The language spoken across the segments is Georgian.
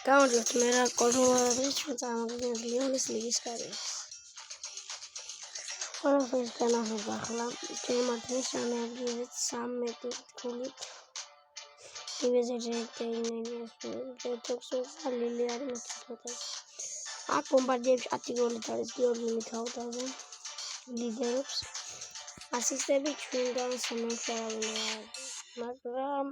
გამარჯობთ, მე რა კოლორადში წამოვიდნენ ლიონის ლიგის კარიერას. ყველაფერს განახილებ ახლა, ჩემი მართლის ანალიზით 13 გოლით. ივეზერტეინენიას დეტოქსოს ლილი არის მოწოდებს. აქ ბომბარდიებში 10 გოლით არის გიორგი მიქაუტაძე ლიდერობს. ასისტები ჩვენგან სამუშაოა, მაგრამ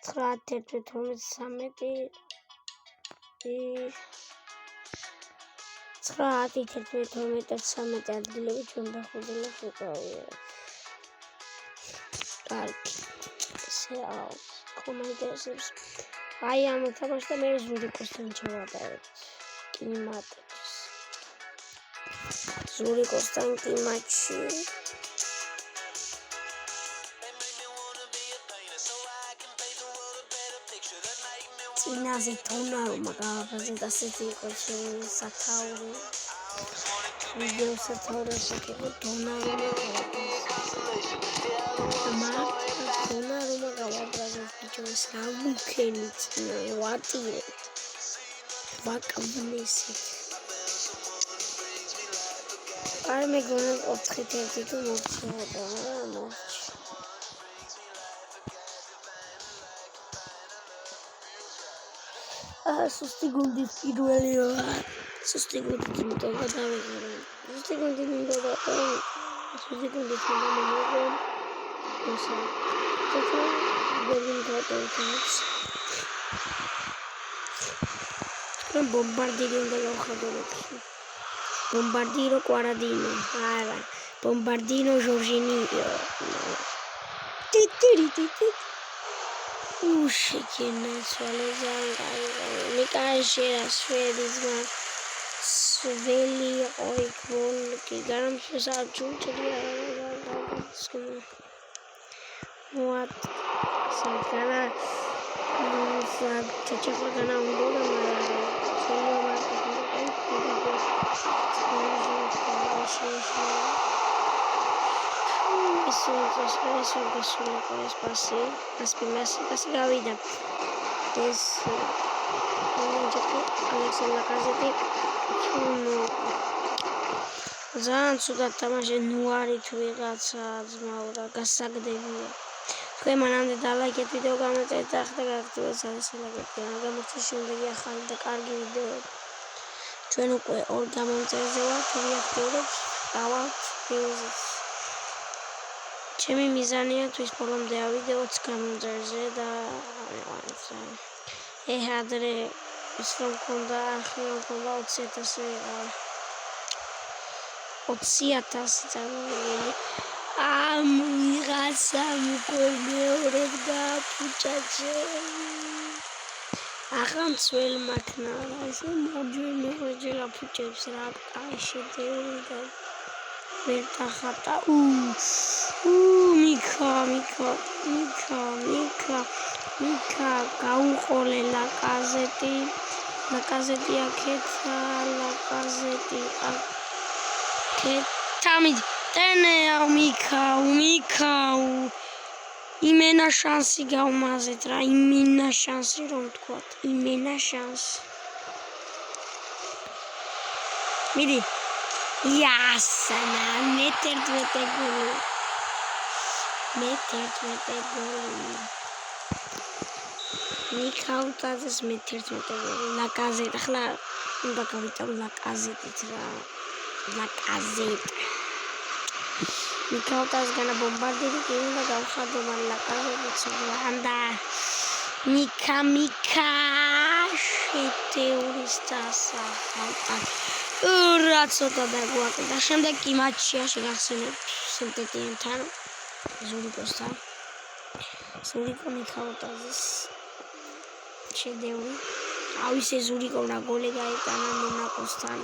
9-11-13 ადგილები ჩვენ დახუძნილებს უკავია. კარგი. ესე კომენტარებს. აი ამ თამაშს მე ზურიკოსთან ჩავატარებ. კლიმატებს. ზურიკოსთან კლიმატში. წინაზე თონარომა გავაფასეთ ასეთი იყო ჩემი სათაური. ვიდეო სათაურს აკეთებ თონარომა გავაფასეთ ბიჭოს გამუქენი წინა ვატირე ვაკაბნესით არ მეგონა 4-1 თუ მოხდება რა სუსტი გუნდის პირველი სუსტი გუნდის იმიტომ გადავიღე სუსტი გუნდის მინდოდა სუსტი გუნდის მინდოდა მოსა თქო გოლინ გადავიღეს ბომბარდირო უნდა გავხადოთ ბომბარდირო კვარადინო არა ბომბარდინო ჟორჟინიო ტიტიტიტი უშეკენა სვალეზანგაი მიკაშერა შვედიზმა სველი ოიქბოლ კი გარამშესა ჩუჭრია what საერთოდ ჩეჩეხოგანა უნდა ეს პასი გავიდა ეს ალექსანდრე ლაკაზეტი ძალიან ცუდად თამაშე ნუარი თუ ვიღაცა ძმაურა გასაგდებია თქვენ მანამდე დალაიქეთ ვიდეო გამოწერეთ და ახლა გააქტიურეთ სალაიკები გამოცდის შემდეგი ახალი და კარგი ვიდეო ჩვენ უკვე ორ გამომწერზე ვართ ვიაქტიურებთ დავალთ ვიუზებს ჩემი მიზანია თვის ბოლომდე ავიდეოც გამომწერზე და ეჰადრე ის რომ მქონდა არხი რომ მქონდა 20,000 წარმოვიდგინე ამ ვიღაცამ უკვე მეორედ გააფუჭაჭე ახლა მცველ მაქნა ესე მოჯველი აფუჭებს რა აი შედეული და ვერტახატა მიქა გაუყოლე ლაკაზეტი აკეთა ლაკაზეტი აკეთამით ტენეა მიქაუ იმენა შანსი გავმაზეთ რა იმენა შანსი რომ თქვათ იმენა შანსი მიდი იასანა მეტერთმეტე გოლი მიქაუტაძეს მეტერთმეტე გოლი ლაკაზეტ ახლა უნდა გავიტანო ლაკაზეტით რა ლაკაზეტ მიქაუტაძეს განა ბომბარდირი კი უნდა გავხადო მაგრამ ლაკაზეტიც ვანდა მიქა შეტეურის დასახალტად რა ცოტა დაგვაკეთა შემდეგ კი მატჩია შეგახსენებთ სენტეტიენთან ზურიკოსთან ზურიკო მიქაუტაძეს შედეული ავისე ზურიკო რა გოლი გაიტანა მონაკოსთან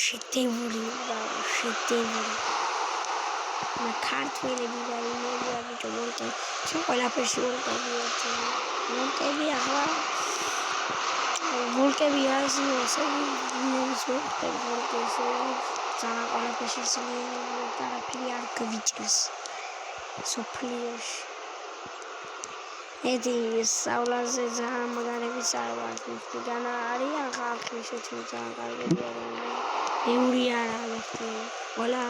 შედეული ქართველები და იმები ბიჭო მონტე ჩვენ ყველაფერში მონტები ახლა ვოლკები არის ისე ძალიან ყველაფერში და არაფერი არ გვიჭერს სოფლიოში ეთი სწავლაზე ძალიან მაგარებიც არ ვართ მისგან არიან ხალხი ისეთი ძალიან კარგები არიან ბევრი არ არის ყველა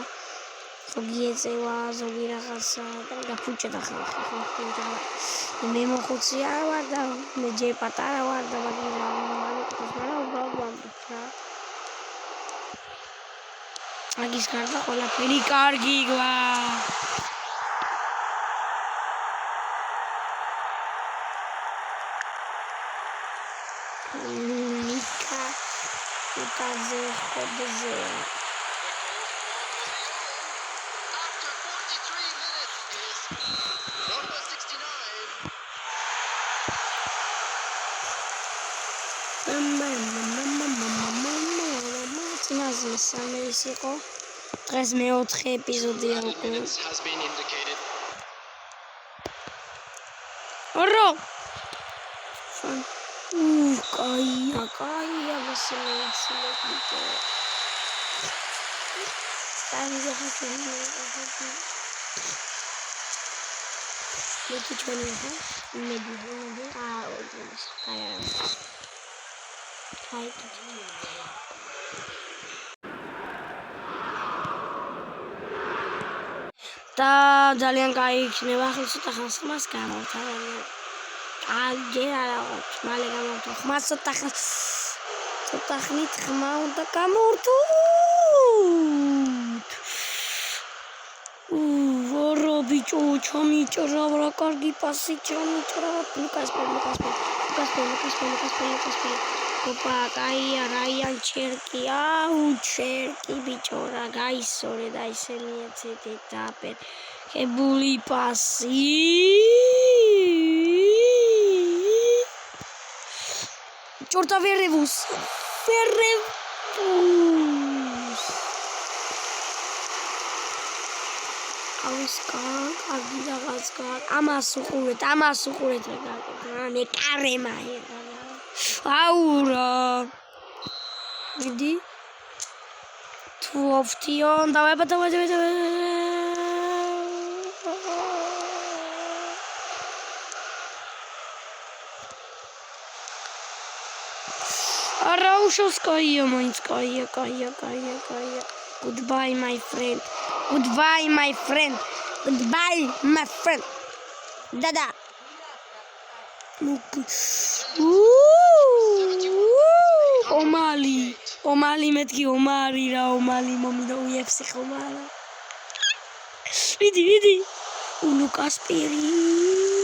ზოგი ეწევა ზოგი რაღაცა და ფუჭდა ხალხი მე მოხუცი არ ვარ და მე ჯერ პატარა ვარ და მაგრამ უბრალოდ ვამბობ რა აგის გარდა ყველაფერი კარგი გვაქვს Nika utaze chodze. After 43 minutes is number 69. Tinazme same isiko. დღეს მეოთხე ეპიზოდია უკვე. Has been indicated. Oro. Кая, Василий, Там я хочу. Я хочу не знаю. Меди. Вот здесь. Кая тут. და ძალიან კაი იქნება ახლა ცოტა ხანს ხმას გამოვთავაზე. ჯერ არა ვარ, მალე გამოვთო. ხმას ცოტა ხნით ხმა უნდა გამოვთოთ. ვარო ბიჭო, ჩამიჭრა რა კარგი პასი ჩამიჭრა. ლუკას ოპა, კაია, რაიან ჩერკი, ჩერკი ბიჭო რა გაისორე და ისე მიეცეთე დაპერებული პასი. Чёрта Ферревус. Аускан, агидагаскан. Амас უყურეთ რა. მე კარემა ერა. აურა. მიდი. თუოფტიონ, давай. Раушевская, Майнская, кая. Goodbye, my friend. Да-да. Омали метки, омари ра, омали момида уефси хомала. Види. Лукас Пери.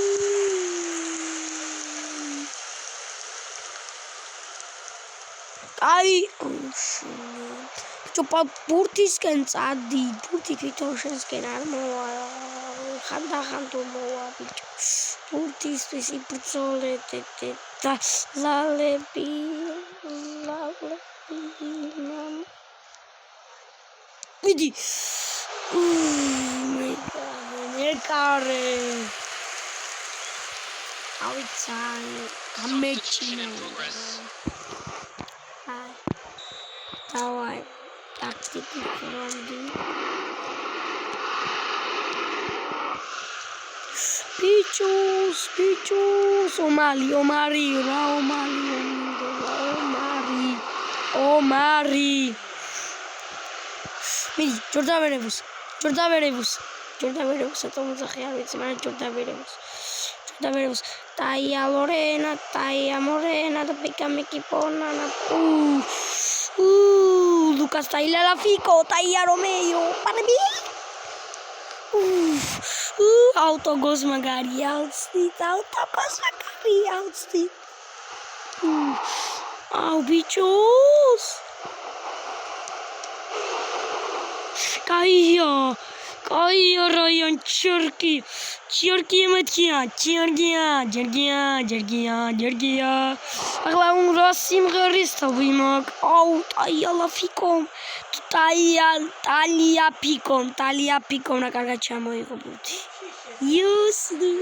Ai, Чопа ბურთისკენ წადი, ბურთი თვითონ შენსკენ არ მოვა. ხანდახან თუ მოვა ბიჭო. ბურთისთვის იბრძოლეთ და ლალები. ვიდი. მეკარე. ავიცან, გამეჩინა. Давай, тактики фронди. Спичус, омари. Მიდი, ჯორდავერებუს, ატომოზე ხარ ვიცი, მაგრამ ჯორდავერებუს. Taia Morena, da Picamichi Ponana. Lucas Taila la Fico, Taia Romeo, Panabi. Autogos magari, outstreet. Au, bichos. Кая, Райан, черки матья, Джергия. Агла un Расим Гариста вимак. Ау, Taia la Fico. Talia Picom, რა კარგად ჩამოიღო ბურთი. იუსლი.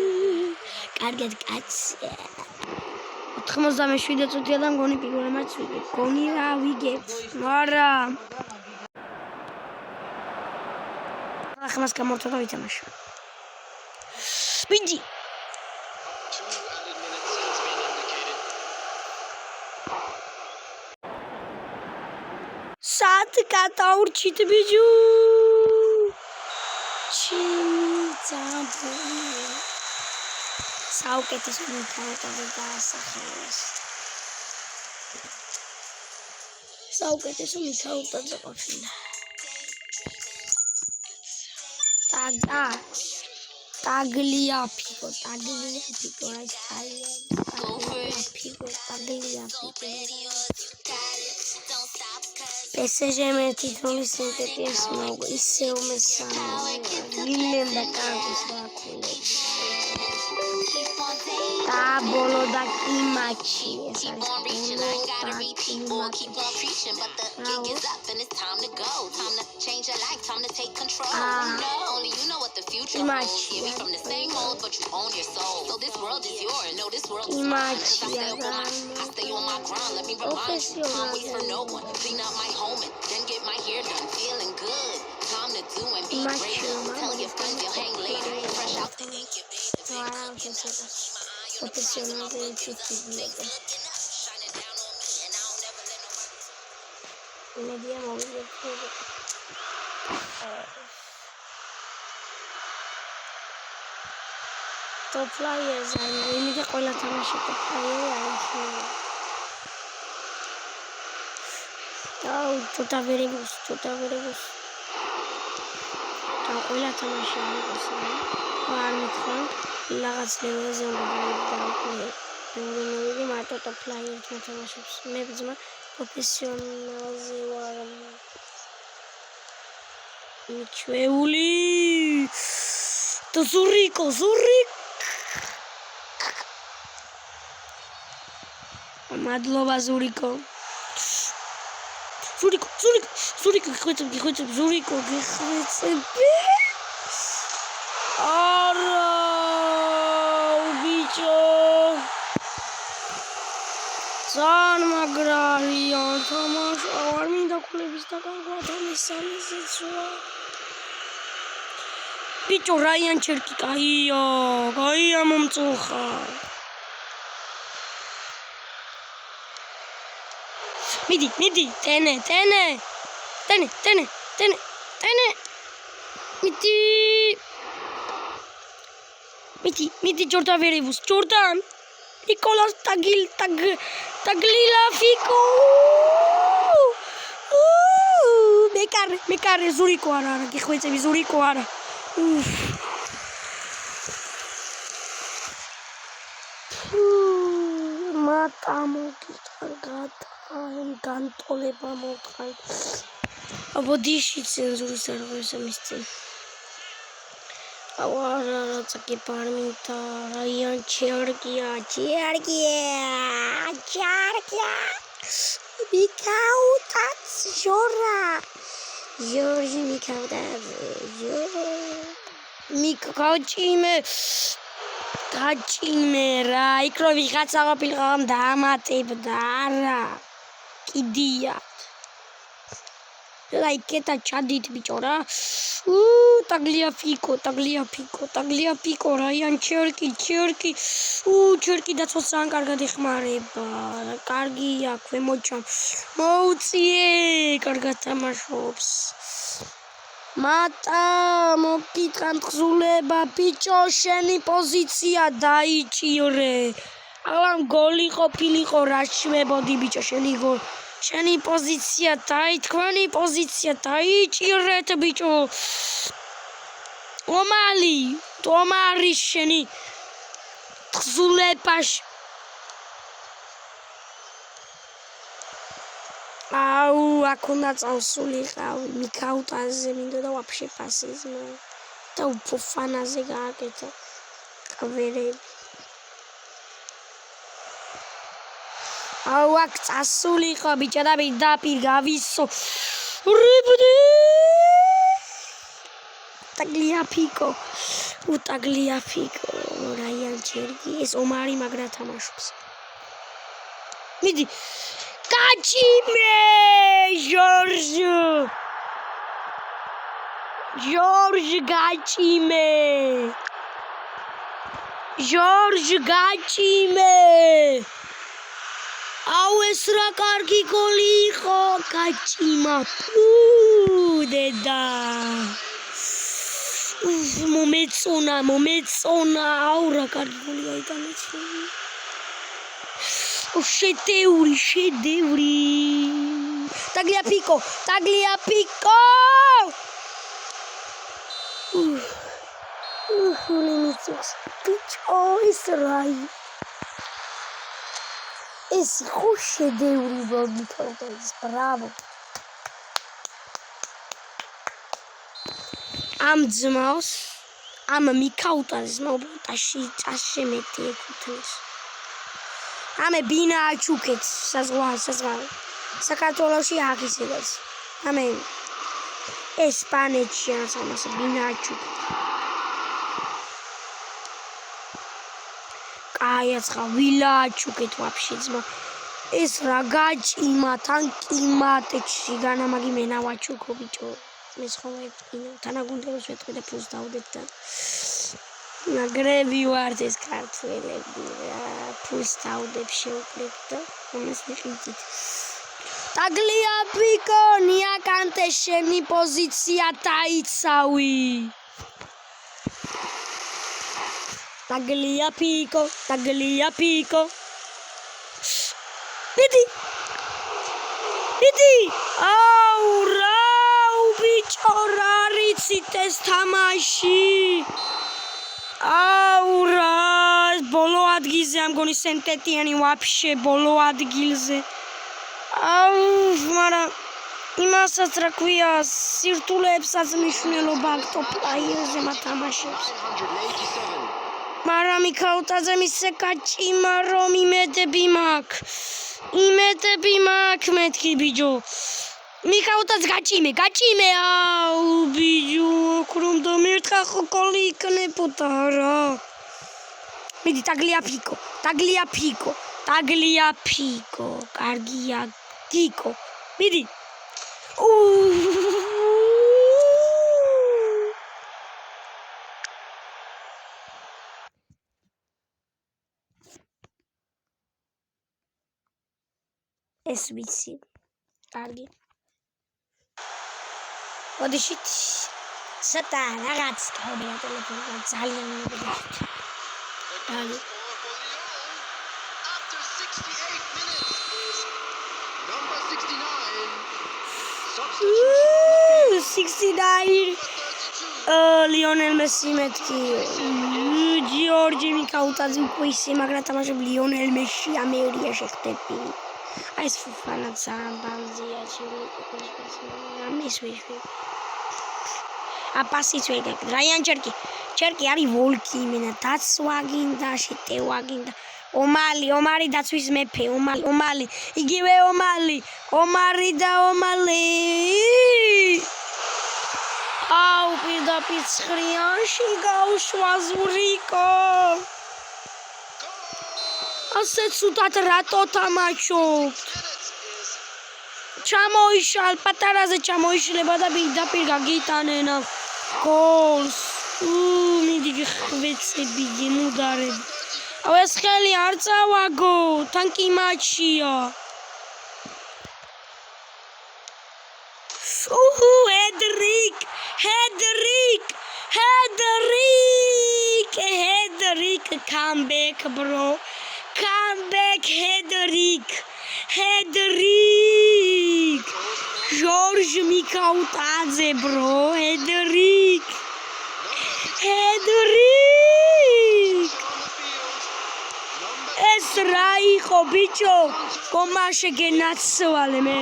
კარგად კაცი. 97 წუთია და მგონი პირველ მატჩს ვიგებ. გონი რა ვიგებ. არა. ახლა გამორთო და ვითამაშო. ვიდი. added minutes has been indicated. Saat καταούρჩით ბიჭო ჩიმიწაბო საუკეთესო მითაუტაზე დაასახელეს საუკეთესო მითაუტაზე ყოფილა Tagliafico, PSG με τίτλο συνθετισμό, είσαι ο Μεσάνο, Βίλεμ Μπεκάρδης Βάκουλες. Τα μπολοντακή μάτσι, profesional de festividad. Media móvil de juego. Top players are really the all attention to player and oh, tota very good. all attention to player. Lagats levelზე უნდა დავყვე მარტო top players მოთამაშებს მე ბძმა პროფესიონალზე ვარ მიჩვეული და ზურიკო მადლობა ზურიკო გიხვეწებ ზურიკო არა Zan magrahia, Thomas, armin da kulebis da gargua Thomas salizitsua. Picho Ryan Cherki kaya momtsuha. Midi, tene. Midi Jordan Verevus, Jordan. Nicolas Tagliafico. Mekare Zurico ara, გიხვეწები Zurico ara. Matamo kitagata, gantoleba motkay. Abodishi cenzuris ar ღირს მისცენ. Awara tsaki parminta Ryan Cherkia Mikautats Jora Georgi Mikautats Mikauchime რა იქ რო ვიღაცა ყოფილიყავ დაამატებდა არა კიდია Laiketa chadit bicho ra. Tagliafico, Ryan Cherki. Cherki dacossan კარგად ეხმარება. კარგია, ქვემოჩამ. მოუწიე, კარგად თამაშობს. Mata, მოკითხან თხზულება, ბიჭო, შენი პოზიცია დაიჭირე. აღარ გოლი ყოფილიყო, რა შვებოდი ბიჭო, შენი პოზიცია დაითქვანი პოზიცია დაიჭირეთ ბიჭო ომარი შენი თხზულებაში აუ აქ უნდა წავსულიყავი მიქაუტაზე მინდო და ვაფშე პასიზმა და უფოფანაზე გააკეთა კავერები აუ აქ წასულიყო ბიჭო და პირდაპირ გავისო რიბდი Tagliafico Ryan Cherki ეს ომარი მაგრა თამაშობს მიდი კაჩიმე ჟორჟ გაჩიმე ჟორჟ გაჭიმე აუ ეს რა კარგი გოლი იყო გაჭიმა დედა მომეწონა აუ რა კარგი გოლი გაიტანა ჩემი შედევრი Tagliapico ეს რაი ეს ხო შედევრი გოგიტოვდეს ბრავო ამ ძმავს ამ მიკაუტაძის მოუბრალტაში წასში მეტი ეკუთვნის ამე ბინა აჩუქეთ საზღვაო საქართველოში აღიზედაც ამე ესპანეთში ამას ბინა აჩუქეთ კაიაცხა ვილა აჩუქეთ ვაფშე ძმა ეს რა გაჭიმა თან კლიმატში განამაგი მენა ვაჩუქო ბიჭო მე ხოლმე თანაგუნდელს ვეთქვი და ფულს დავდეთ და ნაგრები ვართ ეს ქართველები ფულს დავდებ შევკლებ და ამას ვიყიდით Tagliapico niakante შენი პოზიცია დაიცავი Tagliapico Didi აუ რა ბიჭო რა რიცით ეს თამაში აუ რა ბოლო ადგილზე ამ გონი სენტეტიანი ვაფშე ბოლო ადგილზე აუ მაგრამ იმასაც რა ქვია სირთულეებსაც მნიშვნელობა აქვს ტოპ პლეიერზე მათამაშებს მაგრამ მიქაუტაძე მისე გაჭიმა რომ იმედები მაქვს მეთქი ბიჭო მიქაუტაძე გაჭიმე აუ ბიჭო ქრომ და მერთხა ხო გოლი იქნებოდა რა მიდი Tagliapico კარგია გიკო მიდი ეს ვიცი კარგი ოდიშით ცოტა რაღაც გავდია ტელეფონზე ძალიან მოგდით After 68 minutes is number 69. 69 Lionel Messi მეთქი ჯორჯი მიკაუტაძე უკვე ისე მაგრამ თამაშობ Lionel Messi ამეორია შეხტები აი ეს ფანაც ამბალზია ამის ვიშვი აპასიც ვერ გაკეთე რაიან ჩერკი არის ვოლკი მენა დაცვაგინდა შეტევაგინდა ომარი დაცვის მეფე ომალი იგივე ომარი და ომალი აუ პირდაპირ ცხრიანში გავშვა ზურიკო ასე ცუდად რატო თამაშობთ ჩამოიშალ პატარაზე ჩამოიშლება და პირდაპირ გაგიტანენა გოლს მიდი ხვეცები გემუდარები აუ ეს ხელი არ წავაგო თან კი მატჩია Hedrick come back bro Hedrick George Mikautadze bro Hedrick ეს რა იყო ბიჭო კომაშე გენაცვალე მე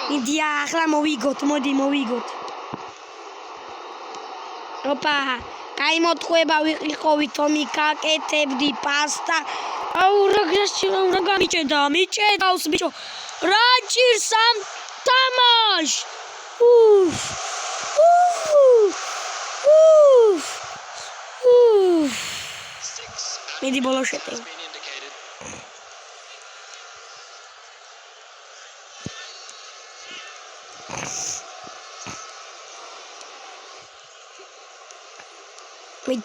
მიდი ახლა მოვიგოთ ოპა კაი მოთხოვება ვიყავით ომი გაკეთებდი პასტა აუ რა მიჭედავს ბიჭო რა ჭირს ამ თამაშ მიდი ბოლო შეტევა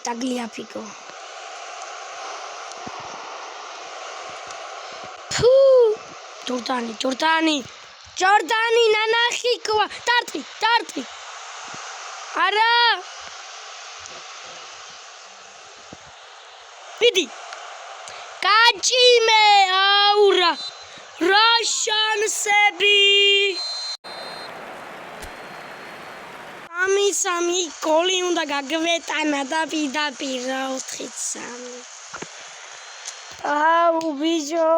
Tagliapico ჯორდანი ნანახი ყვა დარტყი არა ვიდი გაჭიმე აურა რა შანსები სამი გოლი უნდა გაგვეტანა და პირდაპირ 4-3 აუ ბიჭო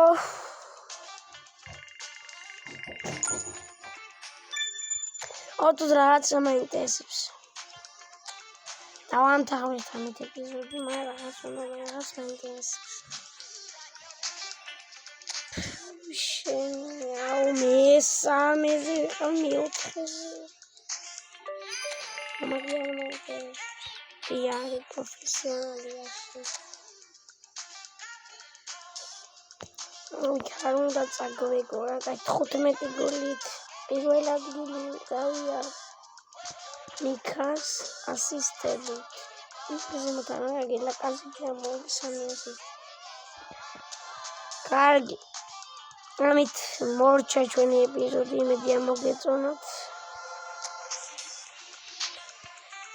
ოთუს რაღაცა მაინტერესებს დავამთავრეთ ამით ეპიზოდი მაგრამ რაღაც უნდა რაღაც მაინტერესებს აუ მესამეზე ვიყავ მეოთხეზე იარი პროფესიონალია არ უნდა წაგვეგო რა 15 გოლით პირველ ადგილი გავია მიქას ასისტები ისე მოთანაგე ლაკაზია მოგსანიოსი კარგი ამით მორჩა ჩვენი ეპიზოდი იმედია მოგეწონათ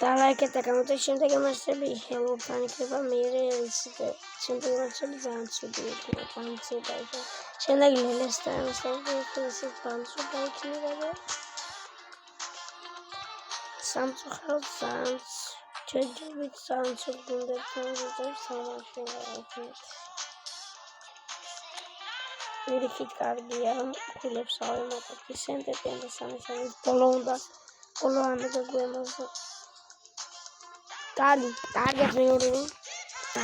და ლაიქეთ და გამოდით შემდეგ მასები ხელობთან იქნება მერე ვიცით ჩემპიონატები ძალიან ცუდი იქნება ბანცობა იქნება შემდეგ ლელესთან მასები ბანცობა იქნება და სამწუხაროდ ძალიან ჯერჯერობით ძალიან ცუდ გუნდებთან ვიძებს თამაშობთ ვირიქით კარგია ხილებს ავემატებთ სენტებიან და სამისამის ბოლო ამე გაგვემაზო კარგია მეორე და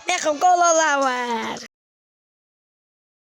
მე ხომ გოლო ლავარ